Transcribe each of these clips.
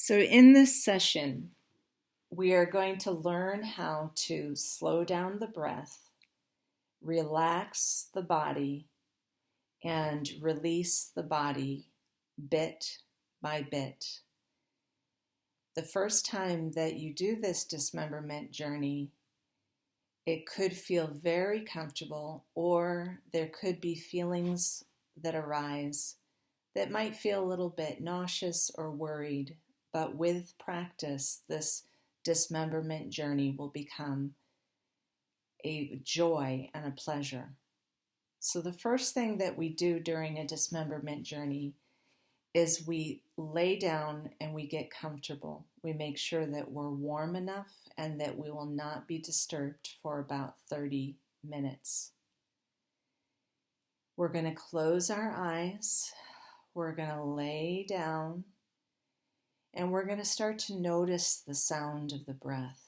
So, in this session, we are going to learn how to slow down the breath, relax the body, and release the body bit by bit. The first time that you do this dismemberment journey, it could feel very comfortable, or there could be feelings that arise that might feel a little bit nauseous or worried. But with practice, this dismemberment journey will become a joy and a pleasure. So the first thing that we do during a dismemberment journey is we lay down and we get comfortable. We make sure that we're warm enough and that we will not be disturbed for about 30 minutes. We're going to close our eyes. We're going to lay down. And we're going to start to notice the sound of the breath.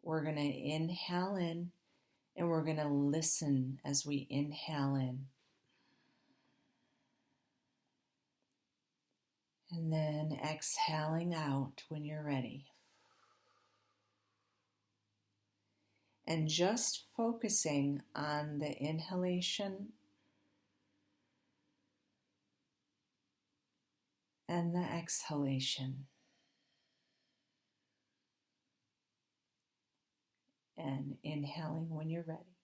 We're going to inhale in, and we're going to listen as we inhale in. And then exhaling out when you're ready. And just focusing on the inhalation and the exhalation. And inhaling when you're ready.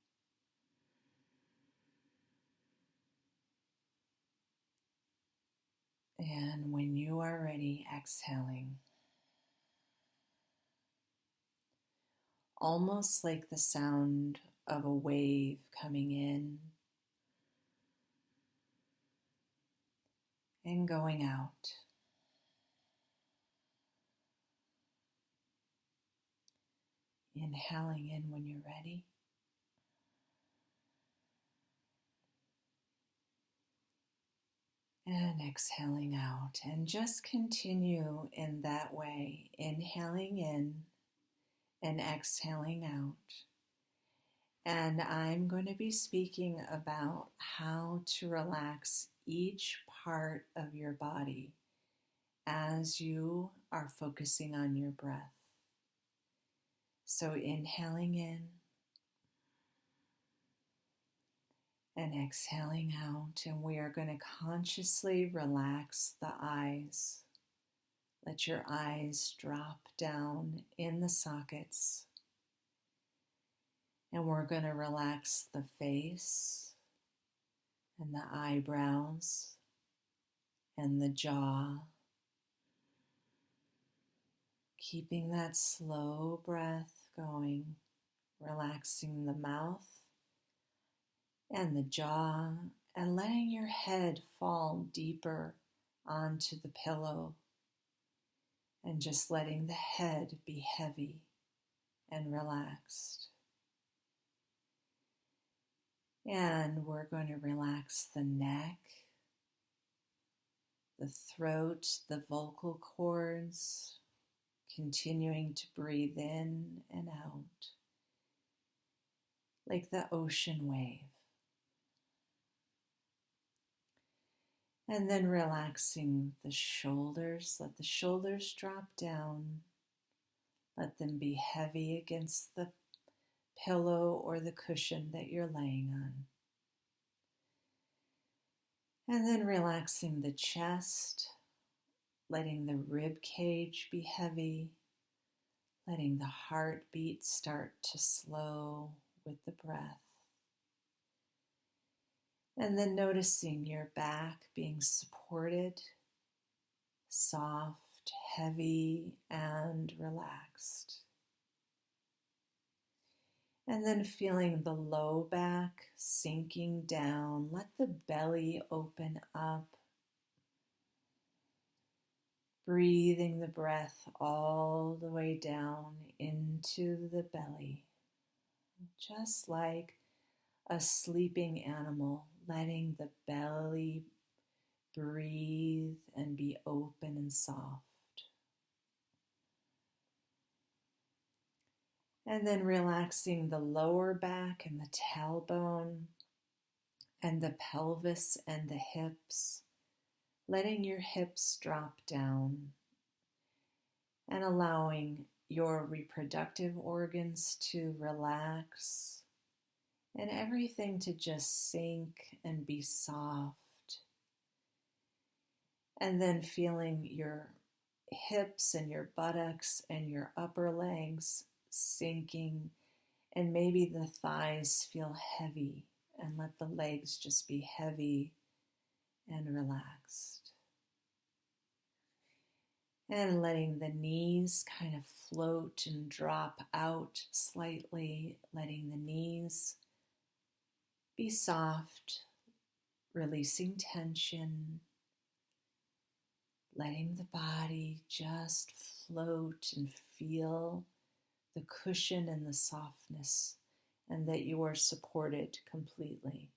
And when you are ready, exhaling. Almost like the sound of a wave coming in and going out. Inhaling in when you're ready. And exhaling out. And just continue in that way, inhaling in and exhaling out. And I'm going to be speaking about how to relax each part of your body as you are focusing on your breath. So inhaling in and exhaling out, and we are going to consciously relax the eyes. Let your eyes drop down in the sockets. And we're going to relax the face and the eyebrows and the jaw. Keeping that slow breath going, relaxing the mouth and the jaw, and letting your head fall deeper onto the pillow, and just letting the head be heavy and relaxed. And we're going to relax the neck, the throat, the vocal cords, continuing to breathe in and out like the ocean wave. And then relaxing the shoulders. Let the shoulders drop down. Let them be heavy against the pillow or the cushion that you're laying on. And then relaxing the chest, letting the rib cage be heavy, letting the heartbeat start to slow with the breath. And then noticing your back being supported, soft, heavy, and relaxed. And then feeling the low back sinking down. Let the belly open up. Breathing the breath all the way down into the belly. Just like a sleeping animal, letting the belly breathe and be open and soft. And then relaxing the lower back and the tailbone and the pelvis and the hips, letting your hips drop down and allowing your reproductive organs to relax and everything to just sink and be soft. And then feeling your hips and your buttocks and your upper legs sinking, and maybe the thighs feel heavy, and let the legs just be heavy and relaxed. And letting the knees kind of float and drop out slightly, letting the knees be soft, releasing tension, letting the body just float and feel the cushion and the softness, and that you are supported completely.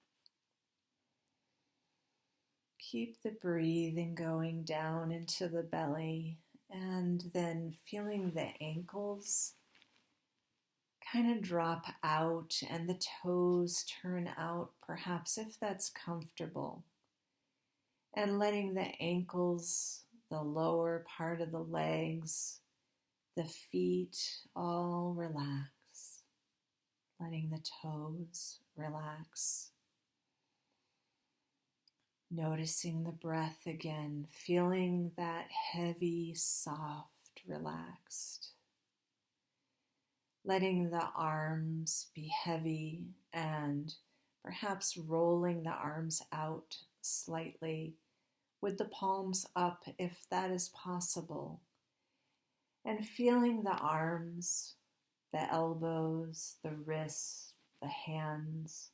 Keep the breathing going down into the belly, and then feeling the ankles kind of drop out and the toes turn out, perhaps if that's comfortable. And letting the ankles, the lower part of the legs, the feet all relax. Letting the toes relax. Noticing the breath again, feeling that heavy, soft, relaxed. Letting the arms be heavy and perhaps rolling the arms out slightly with the palms up if that is possible. And feeling the arms, the elbows, the wrists, the hands,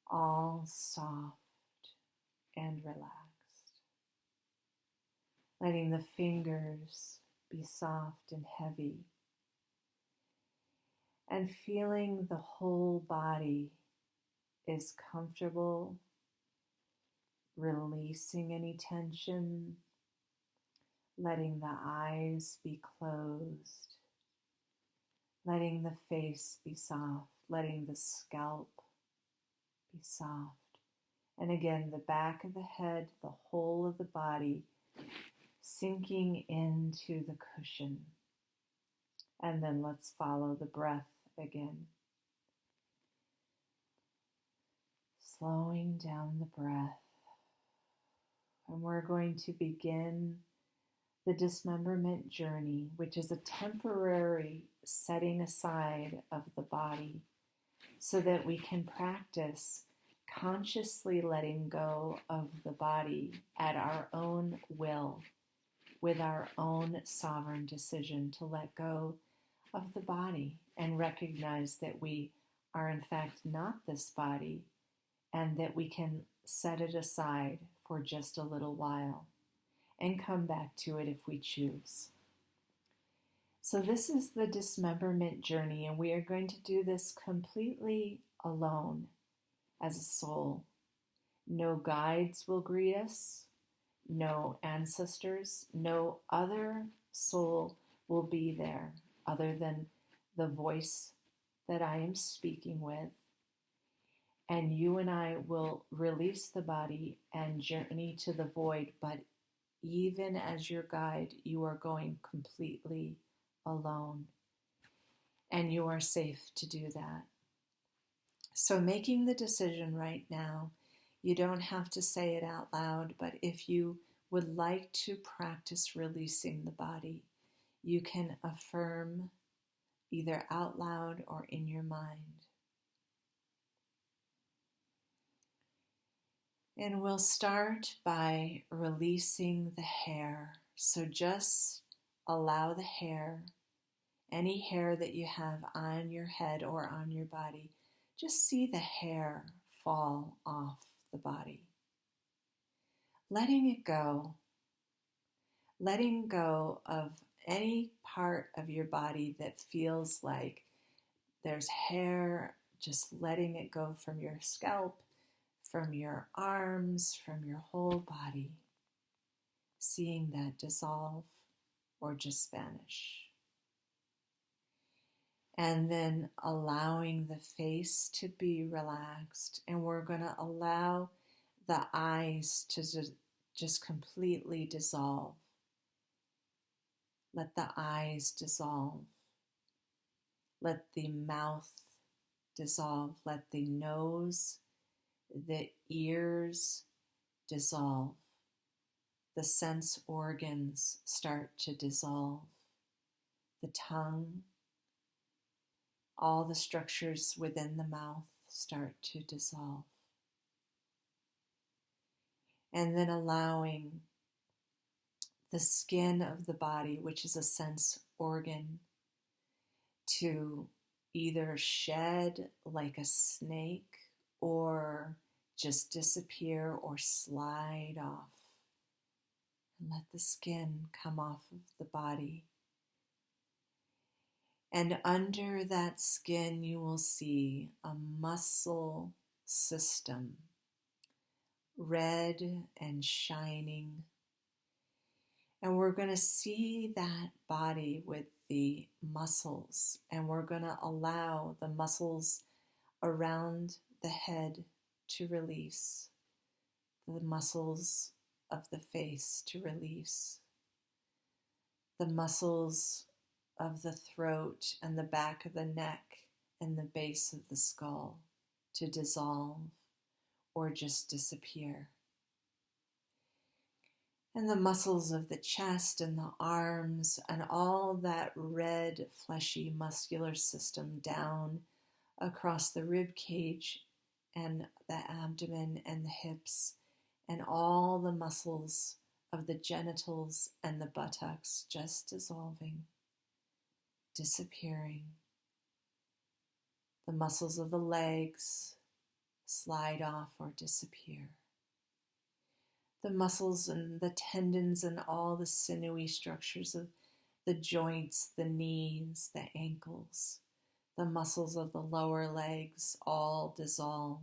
all soft and relaxed. Letting the fingers be soft and heavy. And feeling the whole body is comfortable, releasing any tension, letting the eyes be closed, letting the face be soft, letting the scalp be soft. And again, the back of the head, the whole of the body, sinking into the cushion. And then let's follow the breath again. Slowing down the breath. And we're going to begin the dismemberment journey, which is a temporary setting aside of the body so that we can practice consciously letting go of the body at our own will, with our own sovereign decision to let go of the body and recognize that we are in fact not this body, and that we can set it aside for just a little while and come back to it if we choose. So this is the dismemberment journey, and we are going to do this completely alone as a soul. No guides will greet us, no ancestors, no other soul will be there other than the voice that I am speaking with. And you and I will release the body and journey to the void, but even as your guide, you are going completely alone. And you are safe to do that. So making the decision right now, you don't have to say it out loud, but if you would like to practice releasing the body, you can affirm either out loud or in your mind. And we'll start by releasing the hair. So just allow the hair, any hair that you have on your head or on your body, just see the hair fall off the body. Letting it go. Letting go of any part of your body that feels like there's hair, just letting it go from your scalp, from your arms, from your whole body. Seeing that dissolve or just vanish. And then allowing the face to be relaxed. And we're going to allow the eyes to just completely dissolve. Let the eyes dissolve. Let the mouth dissolve. Let the nose, the ears dissolve. The sense organs start to dissolve. The tongue, all the structures within the mouth start to dissolve. And then allowing the skin of the body, which is a sense organ, to either shed like a snake or just disappear or slide off. And let the skin come off of the body. And under that skin, you will see a muscle system, red and shining. And we're going to see that body with the muscles, and we're going to allow the muscles around the head to release, the muscles of the face to release, the muscles of the throat and the back of the neck and the base of the skull to dissolve or just disappear. And the muscles of the chest and the arms and all that red, fleshy, muscular system down across the rib cage and the abdomen and the hips, and all the muscles of the genitals and the buttocks just dissolving, disappearing. The muscles of the legs slide off or disappear. The muscles and the tendons and all the sinewy structures of the joints, the knees, the ankles, the muscles of the lower legs all dissolve.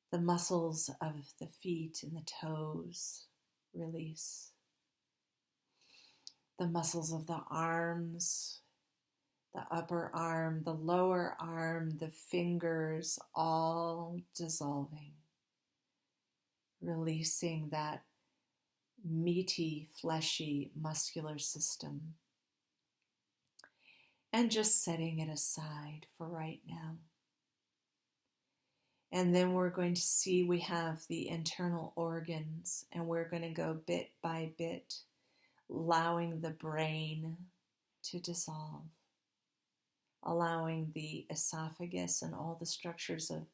The muscles of the feet and the toes release. The muscles of the arms, the upper arm, the lower arm, the fingers, all dissolving. Releasing that meaty, fleshy, muscular system. And just setting it aside for right now. And then we're going to see we have the internal organs, and we're going to go bit by bit, allowing the brain to dissolve, allowing the esophagus and all the structures of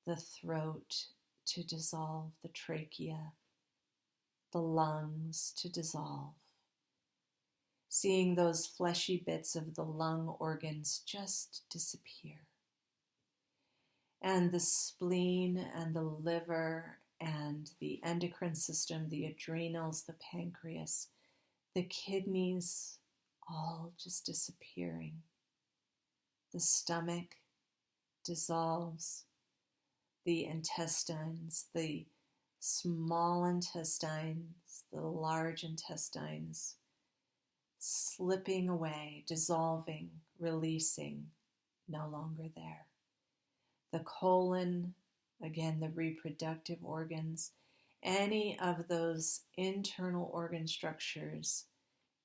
the throat to dissolve, the trachea, the lungs to dissolve. Seeing those fleshy bits of the lung organs just disappear. And the spleen and the liver and the endocrine system, the adrenals, the pancreas, the kidneys, all just disappearing. The stomach dissolves. The intestines, the small intestines, the large intestines, slipping away, dissolving, releasing, no longer there. The colon, again, the reproductive organs, any of those internal organ structures,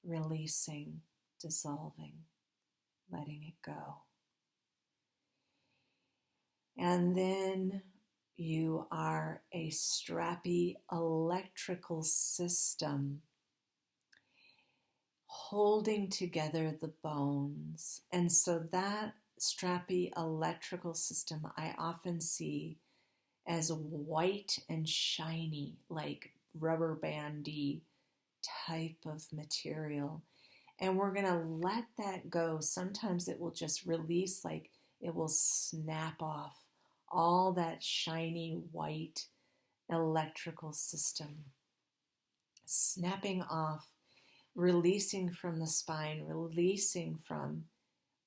releasing, dissolving, letting it go. And then you are a strappy electrical system holding together the bones. And so that strappy electrical system I often see as white and shiny, like rubber bandy type of material. And we're going to let that go. Sometimes it will just release, like it will snap off all that shiny white electrical system, snapping off, releasing from the spine, releasing from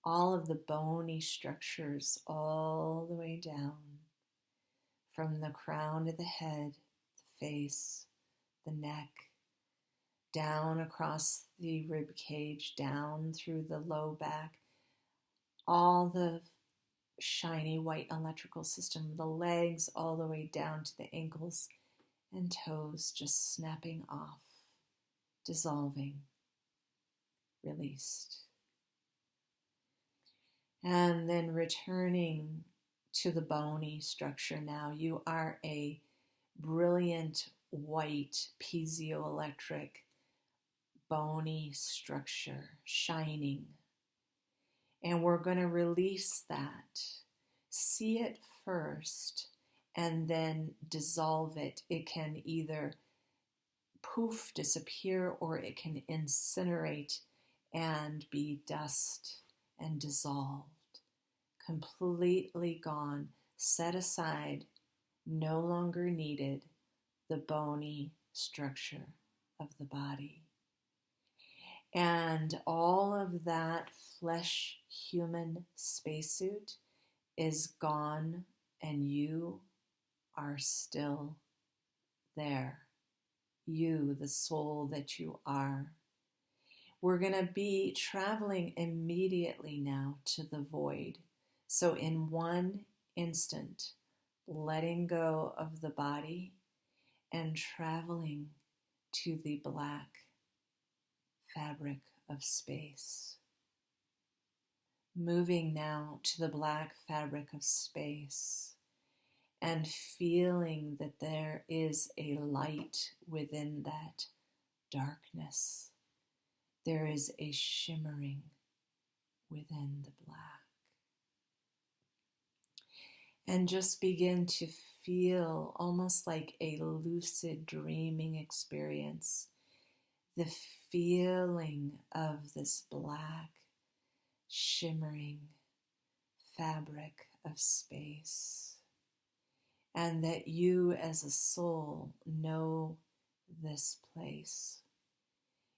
all of the bony structures all the way down, from the crown of the head, the face, the neck, down across the rib cage, down through the low back, all the shiny white electrical system, the legs all the way down to the ankles and toes, just snapping off, dissolving. released. And then returning to the bony structure now. You are a brilliant white piezoelectric bony structure, shining. And we're going to release that. See it first and then dissolve it. It can either poof, disappear, or it can incinerate and be dust and dissolved. Completely gone, set aside, no longer needed, the bony structure of the body. And all of that flesh human spacesuit is gone, and you are still there. You, the soul that you are. We're going to be traveling immediately now to the void. So in one instant, letting go of the body and traveling to the black fabric of space. Moving now to the black fabric of space and feeling that there is a light within that darkness. There is a shimmering within the black. And just begin to feel almost like a lucid dreaming experience, the feeling of this black, shimmering fabric of space. And that you as a soul know this place.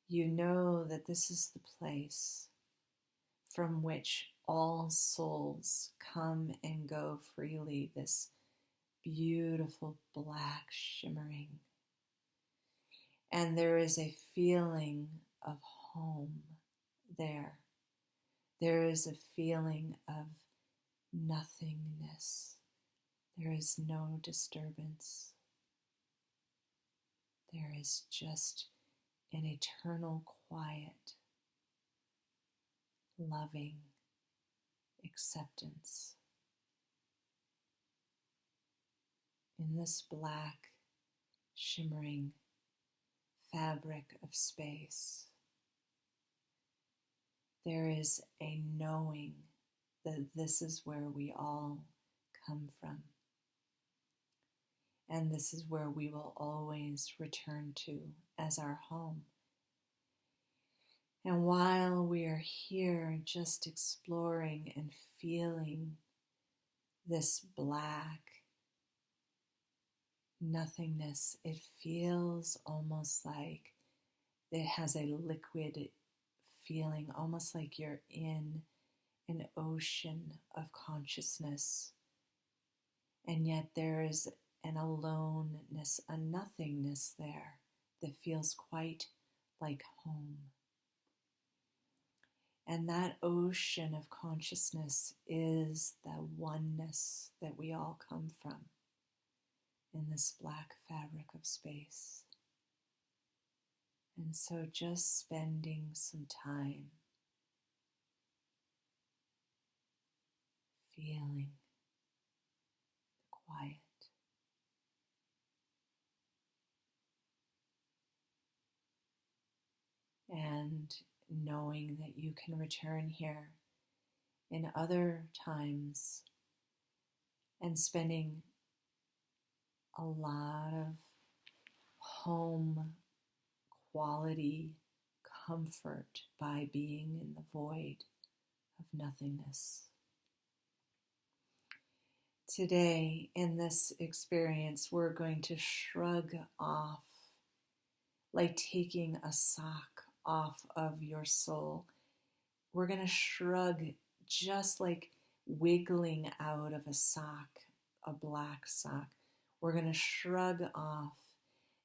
You know that this is the place from which all souls come and go freely, this beautiful black shimmering. And there is a feeling of home there. There is a feeling of nothingness. There is no disturbance. There is just an eternal quiet, loving acceptance. In this black, shimmering fabric of space, there is a knowing that this is where we all come from. And this is where we will always return to as our home. And while we are here just exploring and feeling this black nothingness, it feels almost like it has a liquid feeling, almost like you're in an ocean of consciousness. And yet there is an aloneness, a nothingness there that feels quite like home. And that ocean of consciousness is the oneness that we all come from in this black fabric of space. And so just spending some time feeling the quiet. And knowing that you can return here in other times and spending a lot of home quality comfort by being in the void of nothingness. Today, in this experience, we're going to shrug off, like taking a sock off of your soul. We're going to shrug just like wiggling out of a sock, a black sock. We're going to shrug off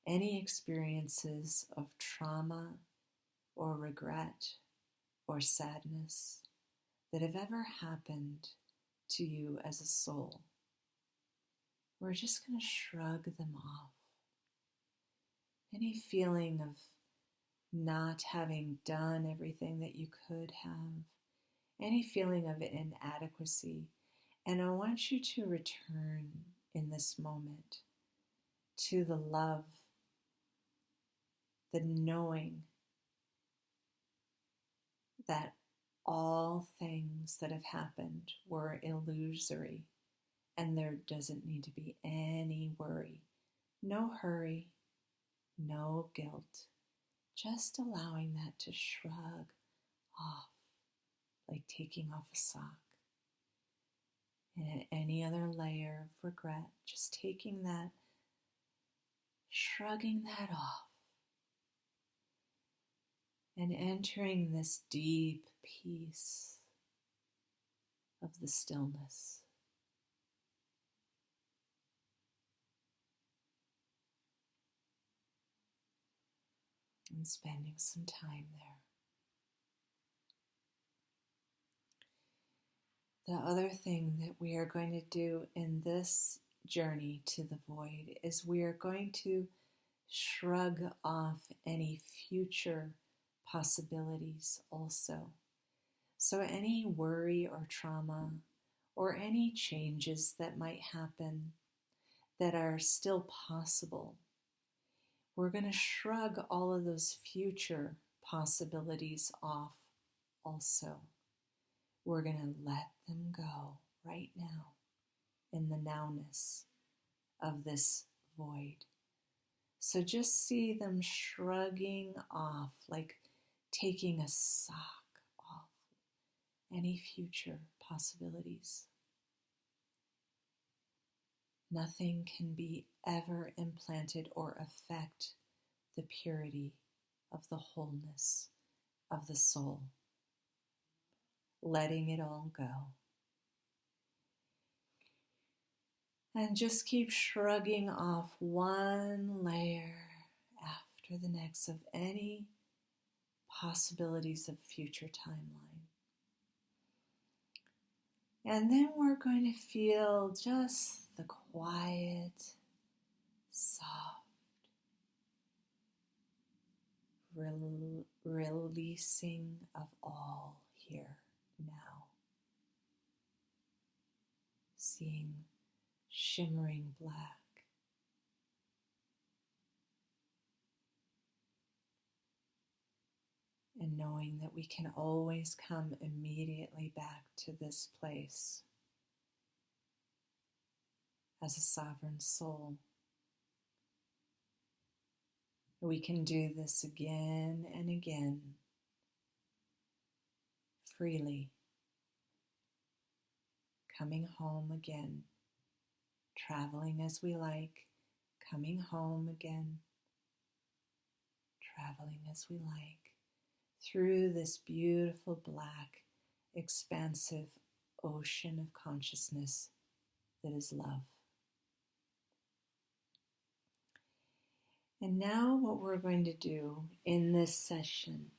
any experiences of trauma or regret or sadness that have ever happened to you as a soul. We're just going to shrug them off. Any feeling of not having done everything that you could have, any feeling of inadequacy. And I want you to return in this moment to the love, the knowing that all things that have happened were illusory and there doesn't need to be any worry, no hurry, no guilt, just allowing that to shrug off like taking off a sock. And any other layer of regret, just taking that, shrugging that off, and entering this deep peace of the stillness. And spending some time there. The other thing that we are going to do in this journey to the void is we are going to shrug off any future possibilities also. So any worry or trauma or any changes that might happen that are still possible, we're going to shrug all of those future possibilities off also. We're going to let them go right now in the nowness of this void. So just see them shrugging off, like taking a sock off any future possibilities. Nothing can be ever implanted or affect the purity of the wholeness of the soul. Letting it all go. And just keep shrugging off one layer after the next of any possibilities of future timeline. And then we're going to feel just the quiet, soft, releasing of all here now. Seeing shimmering black. And knowing that we can always come immediately back to this place as a sovereign soul. We can do this again and again, freely, coming home again, traveling as we like, coming home again, traveling as we like, through this beautiful black, expansive ocean of consciousness that is love. And now what we're going to do in this session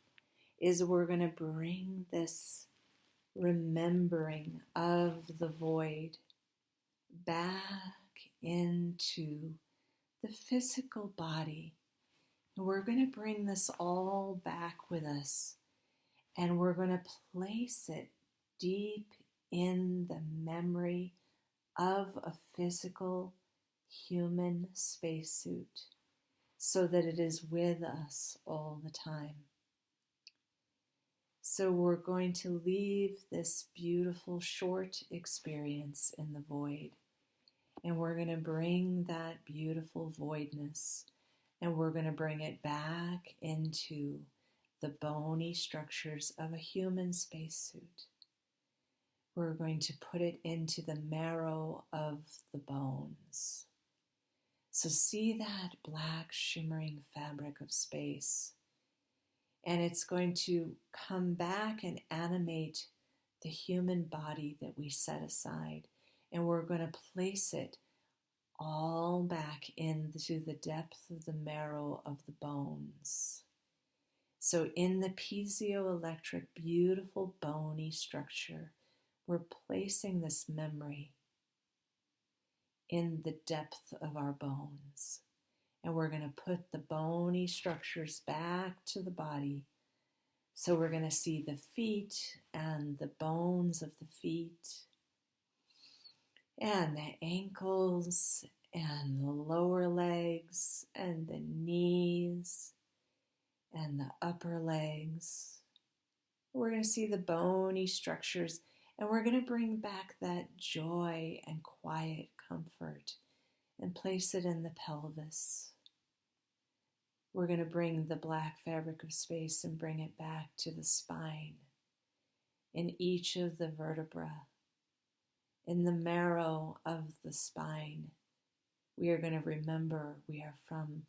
is we're going to bring this remembering of the void back into the physical body. And we're going to bring this all back with us, and we're going to place it deep in the memory of a physical human spacesuit, so that it is with us all the time. So we're going to leave this beautiful short experience in the void, and we're going to bring that beautiful voidness, and we're going to bring it back into the bony structures of a human spacesuit. We're going to put it into the marrow of the bones. So see that black shimmering fabric of space. And it's going to come back and animate the human body that we set aside. And we're going to place it all back into the depth of the marrow of the bones. So in the piezoelectric, beautiful bony structure, we're placing this memory in the depth of our bones. And we're going to put the bony structures back to the body. So we're going to see the feet and the bones of the feet and the ankles and the lower legs and the knees and the upper legs. We're going to see the bony structures, and we're going to bring back that joy and quiet comfort and place it in the pelvis. We're going to bring the black fabric of space and bring it back to the spine, in each of the vertebrae, in the marrow of the spine. We are going to remember we are from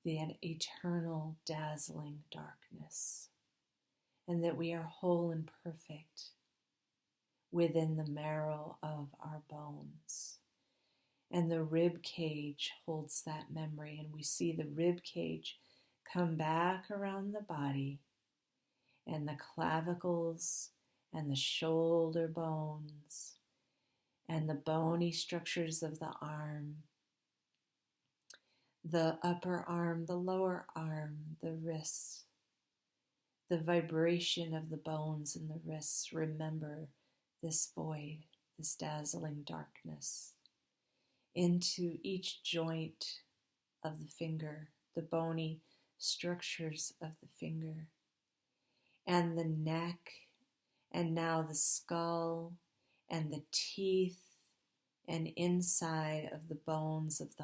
the eternal dazzling darkness, and that we are whole and perfect within the marrow of our bones. And the rib cage holds that memory, and we see the rib cage come back around the body, and the clavicles and the shoulder bones and the bony structures of the arm, the upper arm, the lower arm, the wrists, the vibration of the bones in the wrists. Remember this void, this dazzling darkness, into each joint of the finger, the bony structures of the finger, and the neck, and now the skull, and the teeth, and inside of the bones of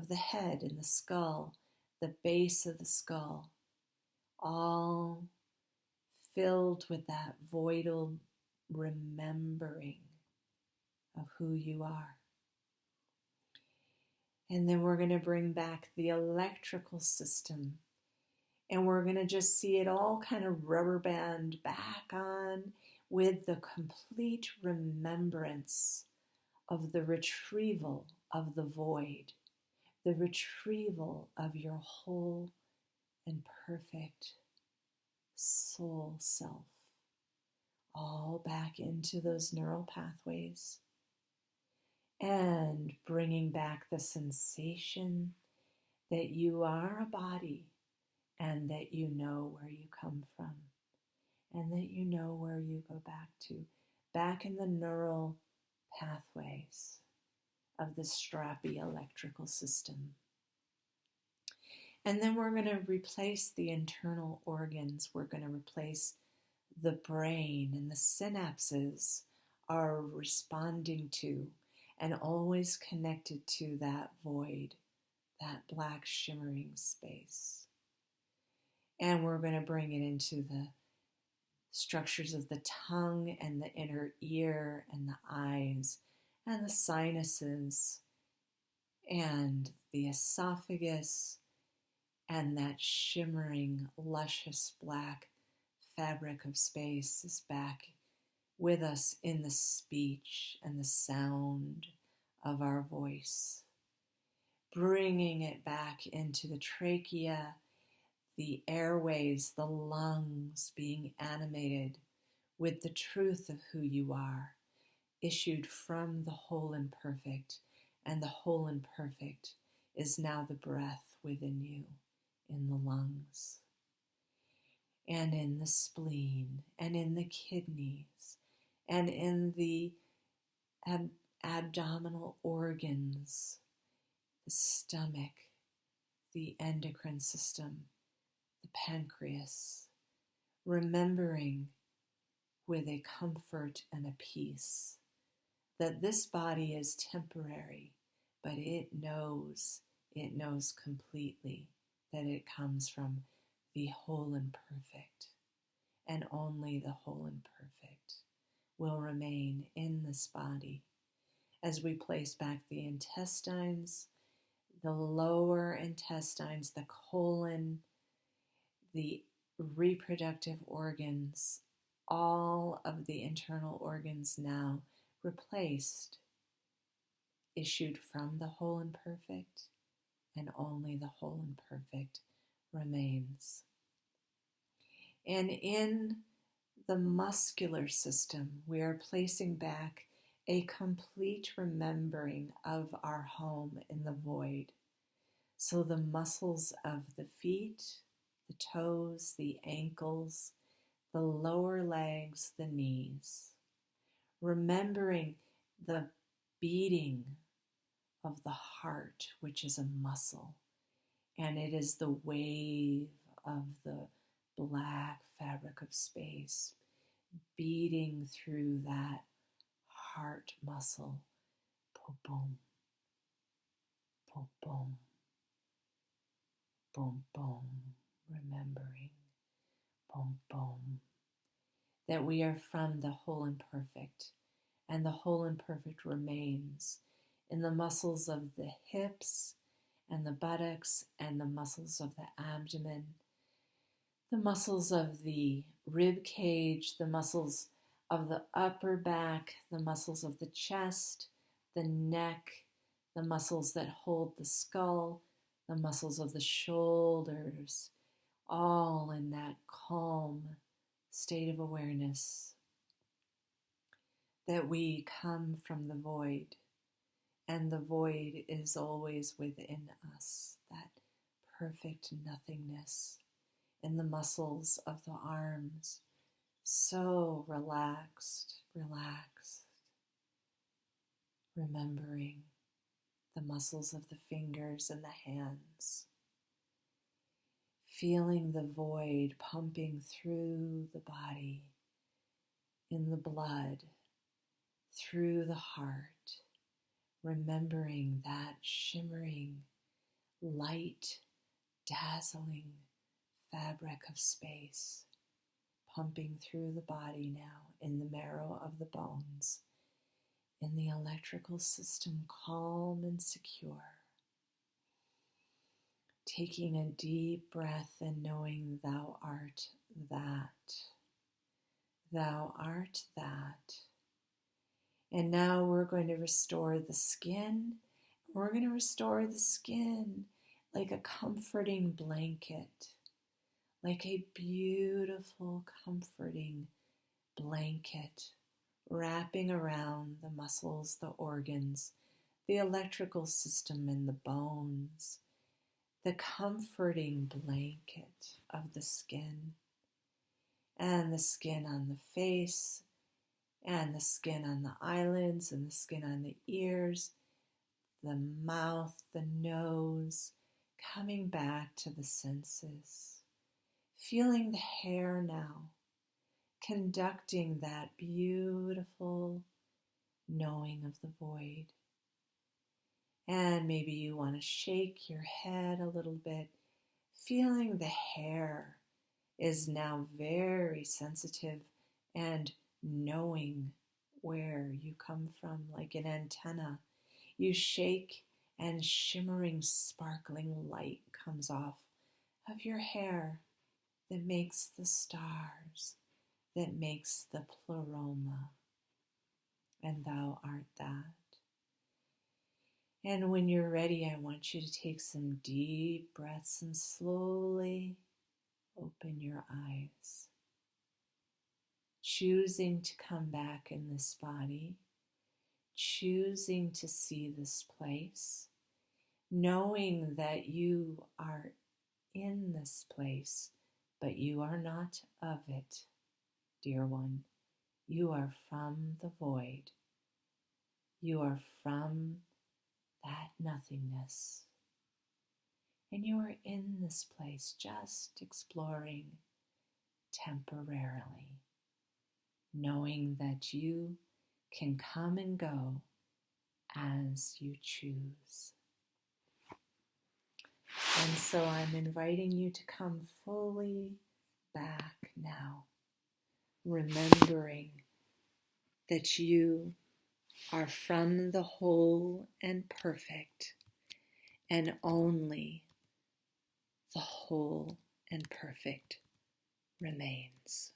the head and the skull, the base of the skull, all filled with that voidal remembering of who you are. And then we're going to bring back the electrical system, and we're going to just see it all kind of rubber band back on with the complete remembrance of the retrieval of the void, the retrieval of your whole and perfect soul self, all back into those neural pathways, and bringing back the sensation that you are a body, and that you know where you come from, and that you know where you go back to, back in the neural pathways of the strappy electrical system. And then we're going to replace the internal organs. We're going to replace the brain, and the synapses are responding to and always connected to that void, that black shimmering space. And we're going to bring it into the structures of the tongue and the inner ear and the eyes and the sinuses and the esophagus, and that shimmering, luscious black fabric of space is back with us in the speech and the sound of our voice, bringing it back into the trachea, the airways, the lungs, being animated with the truth of who you are, issued from the whole and perfect, and the whole and perfect is now the breath within you, in the lungs, and in the spleen, and in the kidneys, and in the abdominal organs, the stomach, the endocrine system, the pancreas, remembering with a comfort and a peace that this body is temporary, but it knows completely that it comes from the whole and perfect, and only the whole and perfect will remain in this body. As we place back the intestines, the lower intestines, the colon, the reproductive organs, all of the internal organs now replaced, issued from the whole and perfect, and only the whole and perfect remains. And in the muscular system, we are placing back a complete remembering of our home in the void, So the muscles of the feet, the toes, the ankles, the lower legs, the knees, remembering the beating of the heart, which is a muscle, and it is the wave of the black fabric of space beating through that heart muscle. Boom, boom, boom, boom, boom, boom, remembering, boom, boom, that we are from the whole and perfect, and the whole and perfect remains in the muscles of the hips and the buttocks and the muscles of the abdomen, the muscles of the rib cage, the muscles of the upper back, the muscles of the chest, the neck, the muscles that hold the skull, the muscles of the shoulders, all in that calm state of awareness that we come from the void, and the void is always within us, that perfect nothingness in the muscles of the arms, so relaxed, relaxed, remembering the muscles of the fingers and the hands, feeling the void pumping through the body, in the blood, through the heart, remembering that shimmering, light, dazzling fabric of space pumping through the body now, in the marrow of the bones, in the electrical system, calm and secure. Taking a deep breath and knowing thou art that. Thou art that. And now we're going to restore the skin. We're going to restore the skin like a comforting blanket, like a beautiful, comforting blanket wrapping around the muscles, the organs, the electrical system, and the bones, the comforting blanket of the skin, and the skin on the face, and the skin on the eyelids, and the skin on the ears, the mouth, the nose, coming back to the senses, feeling the hair now, conducting that beautiful knowing of the void. And maybe you want to shake your head a little bit, feeling the hair is now very sensitive and knowing where you come from, like an antenna. You shake and shimmering, sparkling light comes off of your hair that makes the stars, that makes the pleroma, and thou art that. And when you're ready, I want you to take some deep breaths and slowly open your eyes, choosing to come back in this body, choosing to see this place, knowing that you are in this place, but you are not of it, dear one. You are from the void. You are from that nothingness. And you are in this place just exploring temporarily, knowing that you can come and go as you choose. And so I'm inviting you to come fully back now, remembering that you are from the whole and perfect, and only the whole and perfect remains.